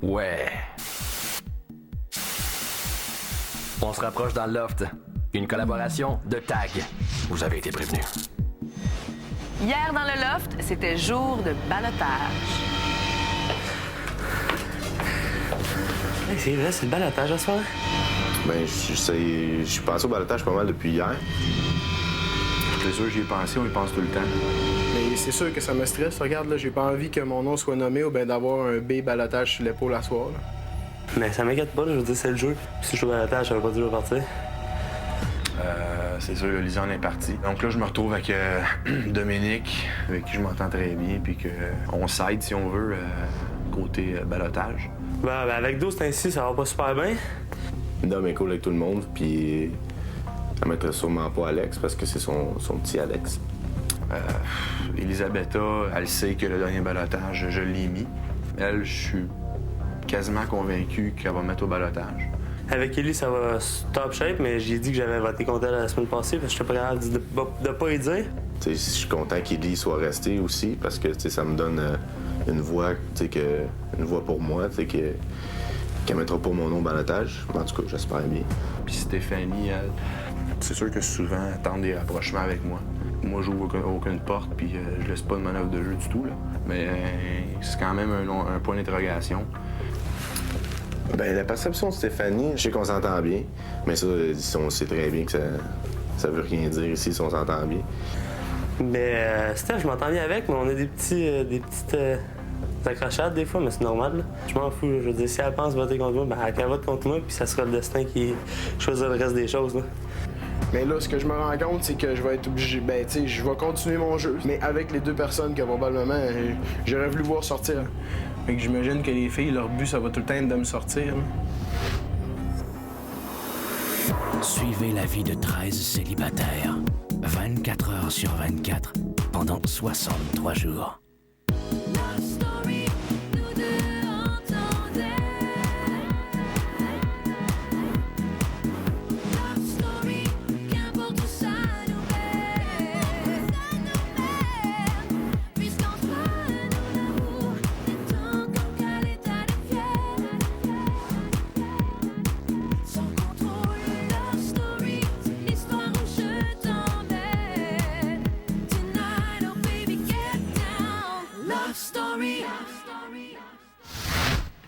Ouais. On se rapproche dans le loft. Une collaboration de TAG. Vous avez été prévenus. Hier, dans le loft, c'était jour de ballottage. Hey, c'est vrai, c'est le ballottage à ce soir? Ben, je suis passé au ballottage pas mal depuis hier. C'est sûr, j'y ai pensé, on y pense tout le temps. Mais c'est sûr que ça me stresse. Regarde, là, j'ai pas envie que mon nom soit nommé ou bien d'avoir un B balotage sur l'épaule à soir. Là. Mais ça m'inquiète pas, là, je veux dire, c'est le jeu. Puis si je joue au ballottage, ça veut pas dire que je vais partir. C'est sûr, Lisanne est partie. Donc là, je me retrouve avec Dominique, avec qui je m'entends très bien, puis qu'on s'aide, si on veut, côté ballottage. Ben, avec 12 c'est ainsi, ça va pas super bien. Dom est cool avec tout le monde, puis ça mettrait sûrement pas Alex parce que c'est son petit Alex. Elisabetta, elle sait que le dernier ballottage, je l'ai mis. Elle, je suis quasiment convaincu qu'elle va me mettre au ballottage. Avec Ellie, ça va top shape, mais j'ai dit que j'avais voté contre elle la semaine passée parce que j'étais pas capable de pas y dire. T'sais, je suis content qu'Eli soit resté aussi parce que ça me donne une voix, une voix pour moi, qu'elle mettra pas mon nom au ballottage. En tout cas, j'espère bien. Puis Stéphanie, elle, c'est sûr que souvent, elle tente des rapprochements avec moi. Moi, je n'ouvre aucune porte, puis je laisse pas de manœuvre de jeu du tout. Là. Mais c'est quand même un point d'interrogation. Ben, la perception de Stéphanie, je sais qu'on s'entend bien, mais ça, on sait très bien que ça veut rien dire ici si on s'entend bien. Mais Steph, je m'entends bien avec, mais on a des petites accrochades des fois, mais c'est normal. Là. Je m'en fous. Là. Je veux dire, si elle pense voter contre moi, ben elle vote contre moi, puis ça sera le destin qui choisira le reste des choses. Là. Mais là, ce que je me rends compte, c'est que je vais être obligé. Ben, tu sais, je vais continuer mon jeu. Mais avec les deux personnes que probablement j'aurais voulu voir sortir. Fait que j'imagine que les filles, leur but, ça va tout le temps être de me sortir. Suivez la vie de 13 célibataires. 24 heures sur 24, pendant 63 jours.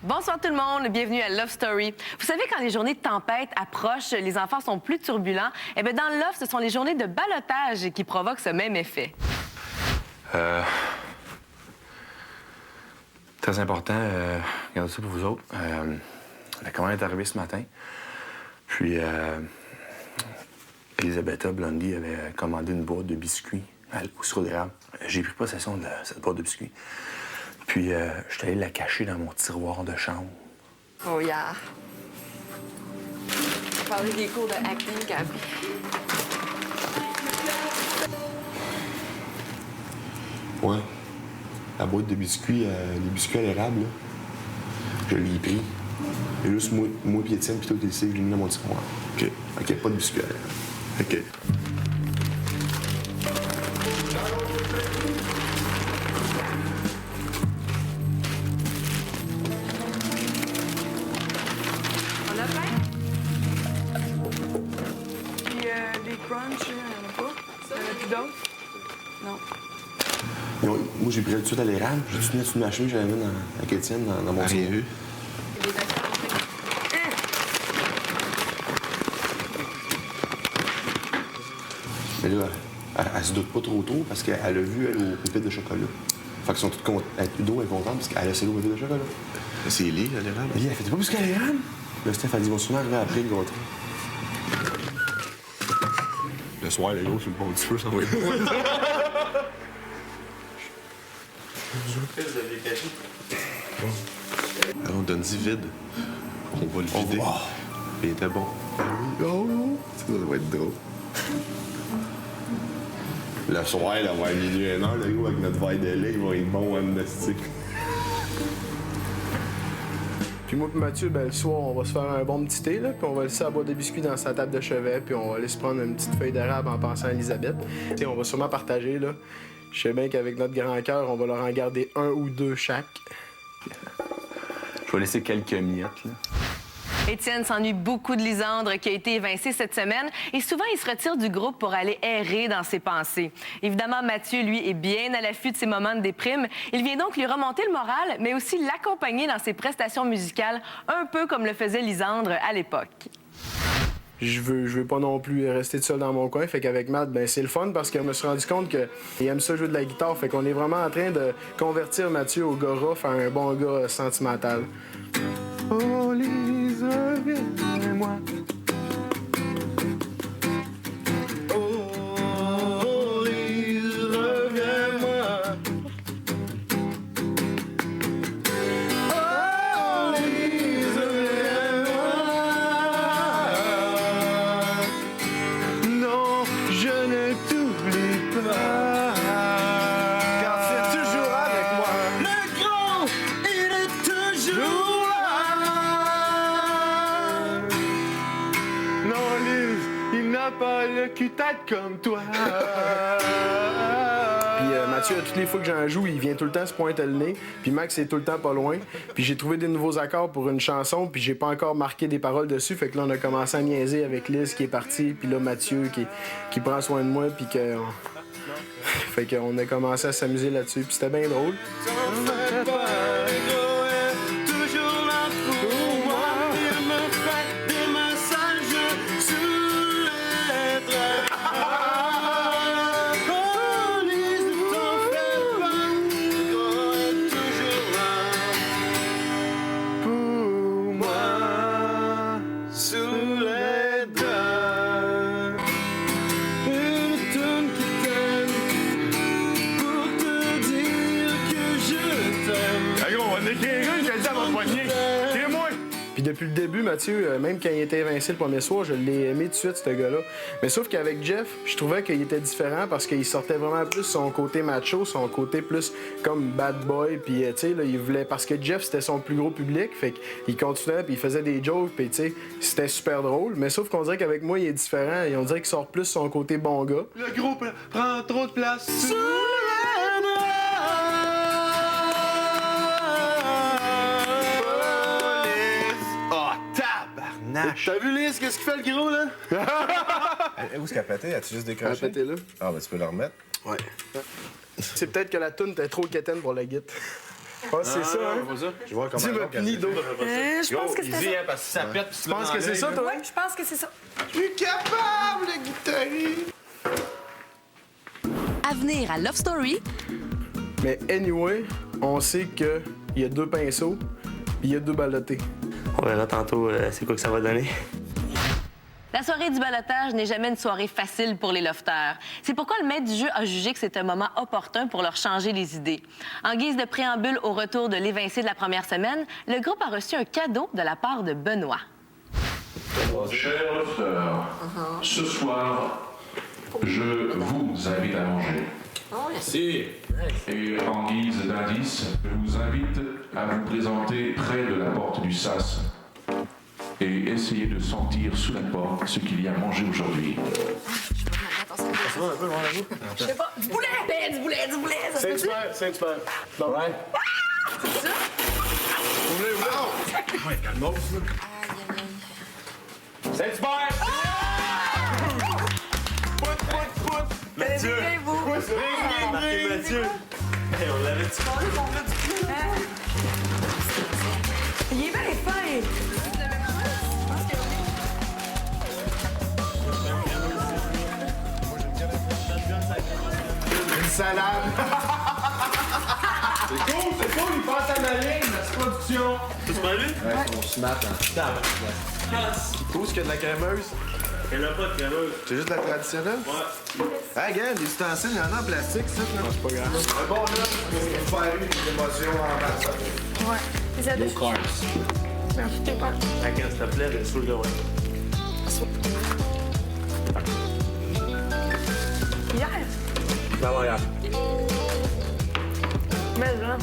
Bonsoir tout le monde, bienvenue à Love Story. Vous savez, quand les journées de tempête approchent, les enfants sont plus turbulents. Eh bien, dans le Love, ce sont les journées de ballottage qui provoquent ce même effet. Très important, regardez ça pour vous autres. La commande est arrivée ce matin. Puis, Elisabetta Blondie avait commandé une boîte de biscuits au sirop d'érable. J'ai pris possession de cette boîte de biscuits. Puis, je suis allé la cacher dans mon tiroir de chambre. Oh, yeah. Parler des cours de acting, Gab. Ouais. La boîte de biscuits, les biscuits à l'érable, là, je l'ai pris. Et juste moi puis Étienne, puis toi, je l'ai mis dans mon tiroir. OK, pas de biscuits à l'érable. OK. On a faim? Puis des crunchs, il n'y en a pas? Il n'y en a plus d'autres? Non. Moi, j'ai pris tout de suite à l'érable. J'ai tout mis dessus de ma chemise, j'avais mis avec Étienne dans mon tiroir. Mais là, elle se doute pas trop tôt parce qu'elle a vu, elle, aux pépites de chocolat. Fait qu'ils sont toutes contentes. Ludo est contente parce qu'elle a ses aux pépites de chocolat. C'est Ellie, à l'érable. Ellie, elle fait pas plus qu'à l'érable. Là, Steph a dit, ils vont sûrement arriver après le gâteau. Le soir, les gars, sur le bon petit feu, ça va être bon. Alors, on donne 10 vides. On va le vider. Il était bon. Ah oui. Oh, ça va être drôle. Le soir, là, on va à minuit 1 heure, le gars, avec notre verre de lait, il va être bon à amnestique. Puis moi et Mathieu, ben, le soir, on va se faire un bon petit thé, là, puis on va laisser la boîte de biscuits dans sa table de chevet, puis on va aller se prendre une petite feuille d'érable en pensant à Elisabeth. T'sais, on va sûrement partager, là. Je sais bien qu'avec notre grand cœur, on va leur en garder un ou deux chaque. Je vais laisser quelques miettes, là. Étienne s'ennuie beaucoup de Lisandre, qui a été évincé cette semaine, et souvent il se retire du groupe pour aller errer dans ses pensées. Évidemment, Mathieu, lui, est bien à l'affût de ses moments de déprime. Il vient donc lui remonter le moral, mais aussi l'accompagner dans ses prestations musicales, un peu comme le faisait Lisandre à l'époque. Je veux pas non plus rester seul dans mon coin. Fait qu'avec Matt, ben c'est le fun parce que je me suis rendu compte qu'il aime ça jouer de la guitare. Fait qu'on est vraiment en train de convertir Mathieu au gars rough à un bon gars sentimental. Oh, Lise, reviens-moi. Oh, Lise, reviens-moi. Oh, Lise, reviens-moi. Non, je ne t'oublie pas. Car c'est toujours avec moi. Le grand, il est toujours là. Non, Lise, il n'a pas le cul-tête comme toi. Puis Mathieu, toutes les fois que j'en joue, il vient tout le temps se pointer le nez. Puis Max est tout le temps pas loin. Puis j'ai trouvé des nouveaux accords pour une chanson, puis j'ai pas encore marqué des paroles dessus. Fait que là, on a commencé à niaiser avec Liz qui est partie, puis là, Mathieu qui prend soin de moi, puis que... Fait qu'on a commencé à s'amuser là-dessus, puis c'était bien drôle. Puis depuis le début, Mathieu, même quand il était évincé le premier soir, je l'ai aimé tout de suite, ce gars-là. Mais sauf qu'avec Jeff, je trouvais qu'il était différent parce qu'il sortait vraiment plus son côté macho, son côté plus comme bad boy. Puis, tu sais, là, il voulait... Parce que Jeff, c'était son plus gros public, fait qu'il continuait, puis il faisait des jokes, puis tu sais, c'était super drôle. Mais sauf qu'on dirait qu'avec moi, il est différent et on dirait qu'il sort plus son côté bon gars. Le groupe prend trop de place. T'as vu Liz, qu'est-ce qu'il fait le gros, là? Où est-ce qu'elle a pété? As-tu juste décroché? Elle a pété là. Ah, ben tu peux la remettre. Ouais. C'est peut-être que la toune était trop quétaine pour la guitare. Ah, c'est ça, hein? Je vais voir comment Dis-moi, puni d'eau. Je pense que c'est ça. parce que ça pète, Tu penses que c'est ça, toi? Ouais, je pense que c'est ça. Je suis capable, le guitariste! À venir à Love Story, Mais anyway, on sait qu'il y a 2 pinceaux, puis il y a 2 ballottés. On verra tantôt c'est quoi que ça va donner. la soirée du ballottage n'est jamais une soirée facile pour les lofters. C'est pourquoi le maître du jeu a jugé que c'est un moment opportun pour leur changer les idées. En guise de préambule au retour de l'évincé de la première semaine, le groupe a reçu un cadeau de la part de Benoît. Chers lofters, ce soir, je vous invite à manger. Merci. Et en guise d'indice, je vous invite à vous présenter près de la porte du sas et essayer de sentir sous la porte ce qu'il y a à manger aujourd'hui. Je sais pas. Du poulet! Ben, du poulet, du poulet! Ça se peut-tu? Saint-Hubert. Non. Ouais. C'est ça? Ouais, calme-toi, Saint-Hubert! Pout! Mathieu! Marqué Mathieu. Hey, on l'avait dit. Il est bien fin! Une salade! C'est cool, il passe à ma ligne, la production! Tu pas vu? Ouais, on se mate en Où est-ce qu'il y a de la crémeuse? Il n'y en a pas de crémeuse. C'est juste la traditionnelle? Ouais. Ah, regarde, les ustensiles, il y en a en plastique, ça. Non, c'est pas grave. Mais bon, là, pour faire une émotion en masse. Ouais. Les adultes. Merci, t'es pas. Quand s'il te plaît, bien sûr que ouais. Hier. Ben voilà. Mais là.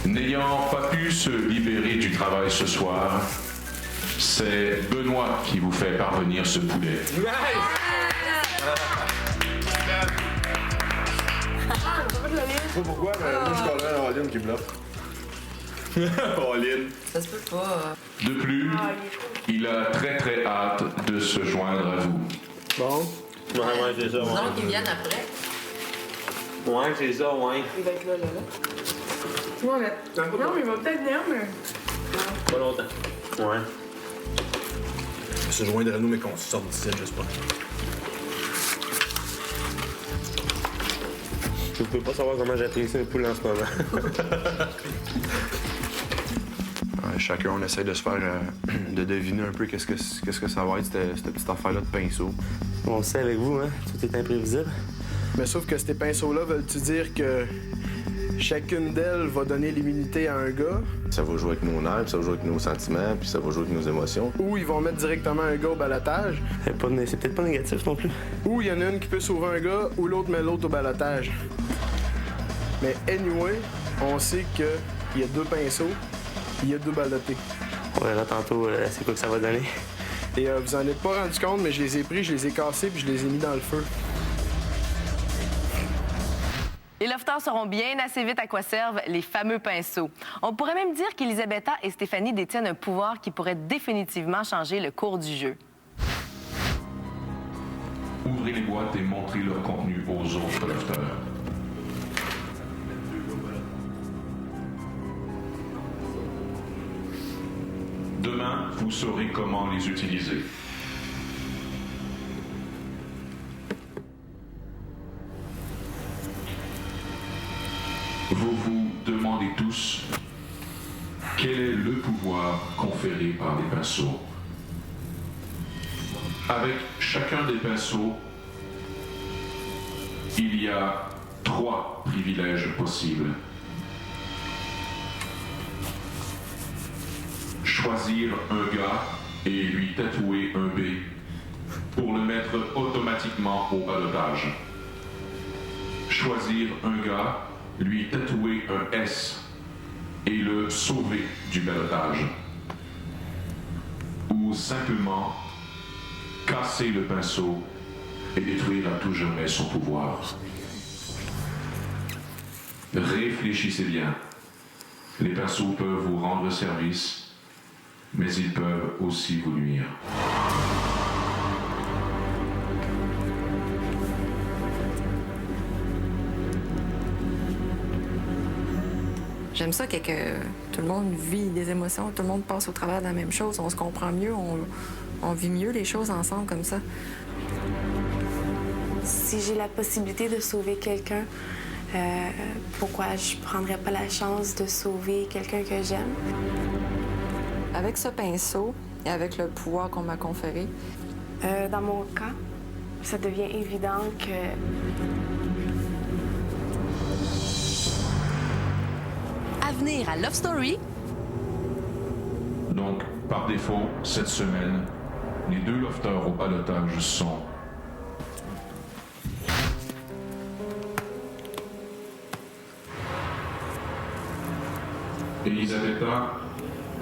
N'ayant pas pu se libérer du travail ce soir, c'est Benoît qui vous fait parvenir ce poulet. Ah, Je sais pas pourquoi, mais moi, je parlerais à Aline qui bluffe. Pauline. Ça se peut pas. De plus, il a très très hâte de se joindre à vous. Bon. Ouais, c'est ça, Disons qu'ils viennent après. Ouais, c'est ça, ouais. Il va être là. Ouais, mais... Non, mais il va peut-être venir, mais... Pas longtemps. Ouais. Se joindre à nous, mais qu'on sorte d'ici, j'espère. Je peux pas savoir comment j'apprécie un poule en ce moment. Chacun, on essaie de se faire, de deviner un peu qu'est-ce que ça va être, cette petite affaire-là de pinceau. On le sait avec vous, hein? Tout est imprévisible. Mais sauf que ces pinceaux-là veulent-tu dire que chacune d'elles va donner l'immunité à un gars? Ça va jouer avec nos nerfs, puis ça va jouer avec nos sentiments, puis ça va jouer avec nos émotions. Ou ils vont mettre directement un gars au balotage? C'est peut-être pas négatif non plus. Ou il y en a une qui peut sauver un gars, ou l'autre met l'autre au balotage. Mais anyway, on sait qu'il y a 2 pinceaux, il y a 2 ballottés. On verra tantôt c'est quoi que ça va donner. Et vous en êtes pas rendu compte, mais je les ai pris, je les ai cassés, puis je les ai mis dans le feu. Les lofters sauront bien assez vite à quoi servent les fameux pinceaux. On pourrait même dire qu'Elisabetta et Stéphanie détiennent un pouvoir qui pourrait définitivement changer le cours du jeu. Ouvrez les boîtes et montrez leur contenu aux autres lofters. Demain, vous saurez comment les utiliser. Vous vous demandez tous quel est le pouvoir conféré par les pinceaux. Avec chacun des pinceaux, il y a 3 privilèges possibles. Choisir un gars et lui tatouer un B pour le mettre automatiquement au balotage. Choisir un gars, lui tatouer un S et le sauver du balotage. Ou simplement casser le pinceau et détruire à tout jamais son pouvoir. Réfléchissez bien. Les pinceaux peuvent vous rendre service, mais ils peuvent aussi vous nuire. J'aime ça que tout le monde vit des émotions, tout le monde passe au travers de la même chose, on se comprend mieux, on vit mieux les choses ensemble comme ça. Si j'ai la possibilité de sauver quelqu'un, pourquoi je prendrais pas la chance de sauver quelqu'un que j'aime? Avec ce pinceau et avec le pouvoir qu'on m'a conféré, dans mon cas, ça devient évident que À venir à Love Story. Donc, par défaut, cette semaine, les 2 lofters au balotage sont Elisabetta,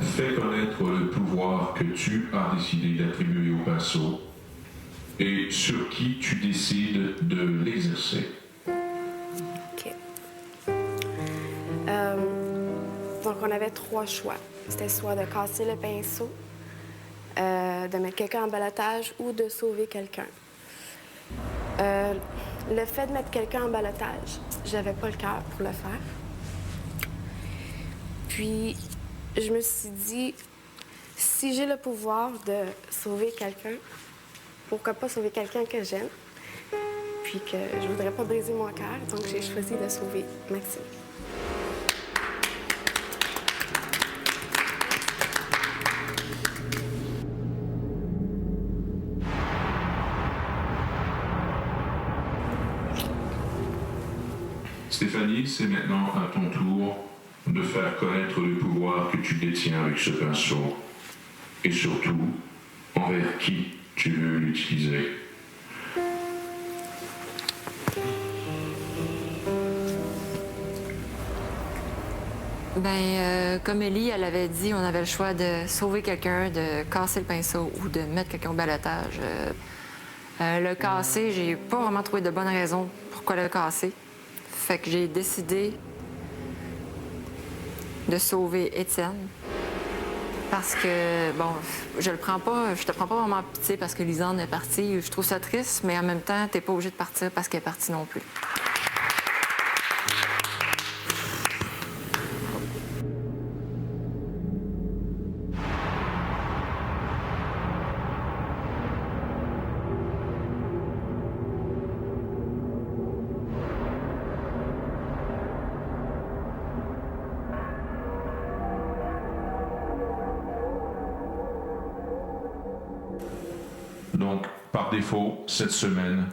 fais connaître le pouvoir que tu as décidé d'attribuer au pinceau et sur qui tu décides de l'exercer. OK. Donc, on avait 3 choix. C'était soit de casser le pinceau, de mettre quelqu'un en balotage ou de sauver quelqu'un. Le fait de mettre quelqu'un en balotage, j'avais pas le cœur pour le faire. Puis, je me suis dit, si j'ai le pouvoir de sauver quelqu'un, pourquoi pas sauver quelqu'un que j'aime, puis que je voudrais pas briser mon cœur, donc j'ai choisi de sauver Maxime. Stéphanie, c'est maintenant à ton tour de faire connaître le pouvoir que tu détiens avec ce pinceau et surtout envers qui tu veux l'utiliser. Comme Ellie, elle avait dit, on avait le choix de sauver quelqu'un, de casser le pinceau ou de mettre quelqu'un au balotage. Le casser, j'ai pas vraiment trouvé de bonne raison pourquoi le casser. Fait que j'ai décidé de sauver Étienne. Parce que, bon, je te prends pas vraiment en pitié parce que Lisande est partie. Je trouve ça triste, mais en même temps, t'es pas obligé de partir parce qu'elle est partie non plus. Donc, par défaut, cette semaine,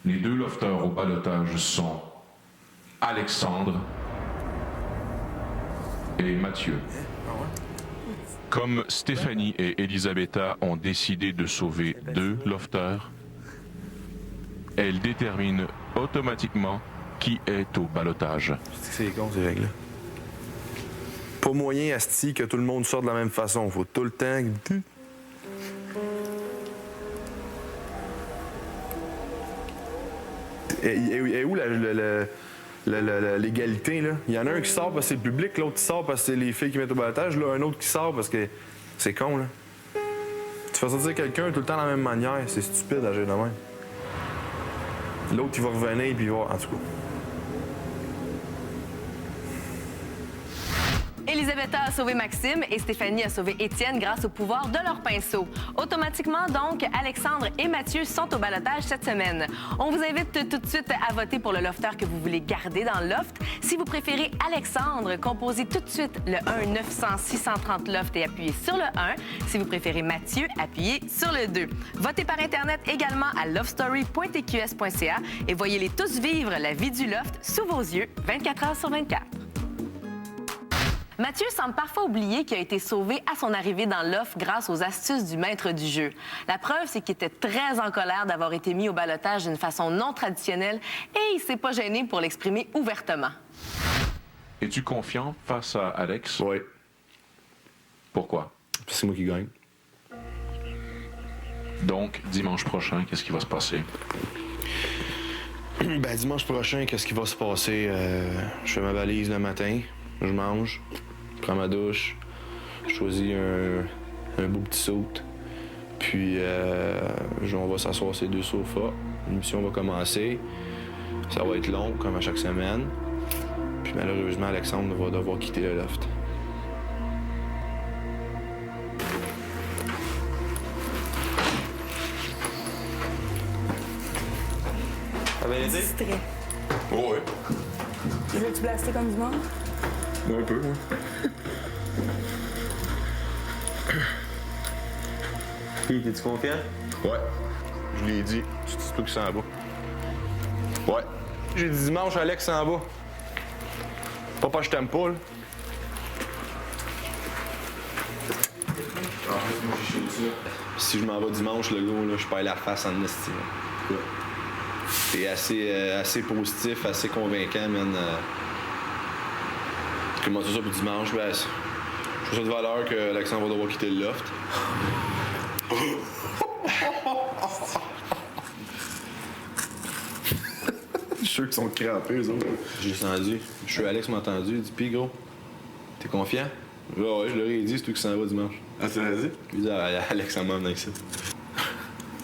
les 2 lofters au ballottage sont Alexandre et Mathieu. Comme Stéphanie et Elisabetta ont décidé de sauver 2 lofters, elles déterminent automatiquement qui est au ballottage. C'est con, ces règles-là. Pas moyen, asti, que tout le monde sorte de la même façon. Faut tout le temps... Et où l'égalité, là? Il y en a un qui sort parce que c'est le public, l'autre qui sort parce que c'est les filles qui mettent au ballottage, là, un autre qui sort parce que c'est con, là. Tu fais sortir quelqu'un tout le temps de la même manière, c'est stupide d'agir de même. L'autre, il va revenir puis il va... En tout cas... Elisabetta a sauvé Maxime et Stéphanie a sauvé Étienne grâce au pouvoir de leur pinceau. Automatiquement, donc, Alexandre et Mathieu sont au ballottage cette semaine. On vous invite tout de suite à voter pour le lofter que vous voulez garder dans le loft. Si vous préférez Alexandre, composez tout de suite le 1-900-630 loft et appuyez sur le 1. Si vous préférez Mathieu, appuyez sur le 2. Votez par Internet également à lovestory.tqs.ca et voyez-les tous vivre la vie du loft sous vos yeux 24 heures sur 24. Mathieu semble parfois oublier qu'il a été sauvé à son arrivée dans le loft grâce aux astuces du maître du jeu. La preuve, c'est qu'il était très en colère d'avoir été mis au ballottage d'une façon non traditionnelle et il s'est pas gêné pour l'exprimer ouvertement. Es-tu confiant face à Alex? Oui. Pourquoi? C'est moi qui gagne. Donc, dimanche prochain, qu'est-ce qui va se passer? Ben, dimanche prochain, qu'est-ce qui va se passer? Je fais ma valise le matin, je mange, je prends ma douche, je choisis un beau petit saut, puis on va s'asseoir sur les 2 sofas. L'émission va commencer. Ça va être long, comme à chaque semaine. Puis malheureusement, Alexandre va devoir quitter le loft. Ça va bien été? Distrait. Oh oui. Tu veux-tu blaster comme du monde? Un peu, oui. Puis, t'es-tu confiant? Ouais. Je l'ai dit. C'est toi qui s'en va. Ouais. J'ai dit dimanche, Alex s'en va. Pas parce que je t'aime pas, là. Si je m'en vais dimanche, le gars, là, je perds la face en esti. T'es assez positif, assez convaincant, man. Comment ça pour dimanche? Ben, je trouve ça de valeur que Alexandre va devoir quitter le loft. Je suis sûr qu'ils sont crampés, eux autres. J'ai entendu. Je suis Alex m'a entendu. Il dit, pis gros, t'es confiant? Ouais, je leur ai dit, c'est toi qui s'en va dimanche. Ah, tu l'as dit? Il dit, Alex s'en m'en avec ça.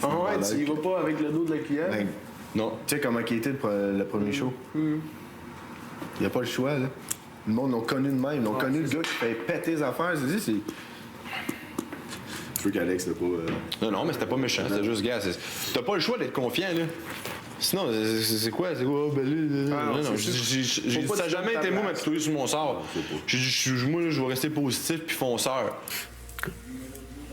Ah ouais, tu y vas pas avec le dos de la cliente? Ben, non. Tu sais comment il était le premier show? Il n'y a pas le choix, là. Le monde l'ont connu de même. Ils l'ont connu le gars qui fait péter les affaires. C'est... Tu veux qu'Alex n'a pas... Non, mais c'était pas méchant. C'était juste, gars, t'as pas le choix d'être confiant, là. Sinon, c'est quoi? C'est quoi? Ben là, non, ça n'a jamais été moi m'apitoyer sur mon sort. Moi, je vais rester positif puis fonceur.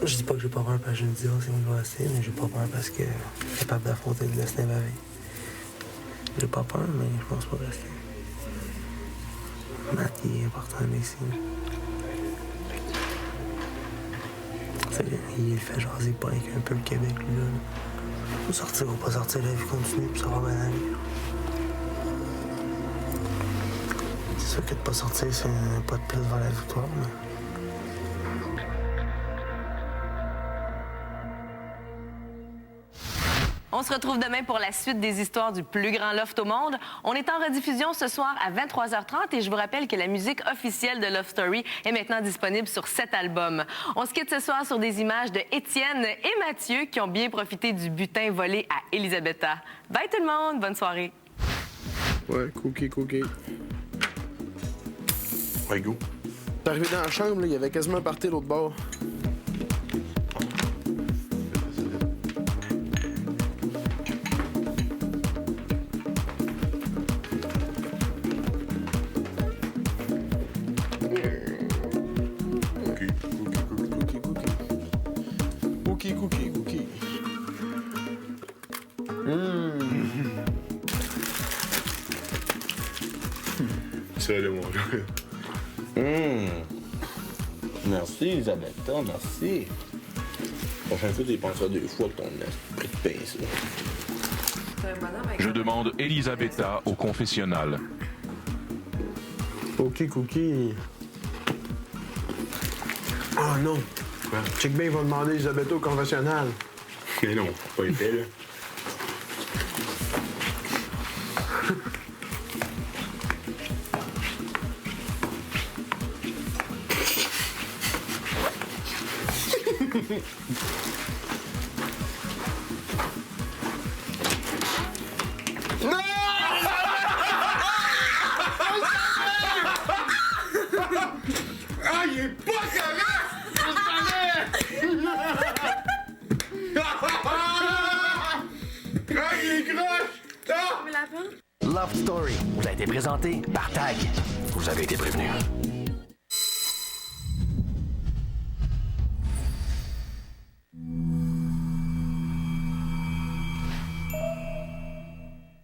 Je dis pas que j'ai pas peur parce que je me dis, c'est moi qui vais rester, mais j'ai pas peur parce que je suis capable d'affronter le destin pareil. J'ai pas peur, mais je pense pas rester. Matt, il est important ici. Il fait jaser pas avec un peu le Québec, lui, là. Faut sortir ou pas sortir, la vie continue, puis ça va bien aller. C'est sûr que de pas sortir, c'est un pas de plus vers la victoire, mais... On On se retrouve demain pour la suite des histoires du plus grand loft au monde. On est en rediffusion ce soir à 23h30 et je vous rappelle que la musique officielle de Love Story est maintenant disponible sur 7 albums. On se quitte ce soir sur des images de Étienne et Mathieu qui ont bien profité du butin volé à Elisabetta. Bye tout le monde, bonne soirée. Ouais, cookie. Ouais, go. T'es arrivé dans la chambre, là, il y avait quasiment un party l'autre bord. Cookie. Ça, là, mon gars. Merci, Elisabetta, merci. La prochaine fois, tu y penseras 2 fois que ton esprit de pince, là. Je demande Elisabetta au confessionnal. OK, cookie. Oh non! Quoi? Check bien, ils vont demander Elisabetta au conventionnel. Mais non, pas été, là. Ah, il est pas correct! Ah, il est croche! Love Story vous a été présenté par TAG. Vous avez été prévenus.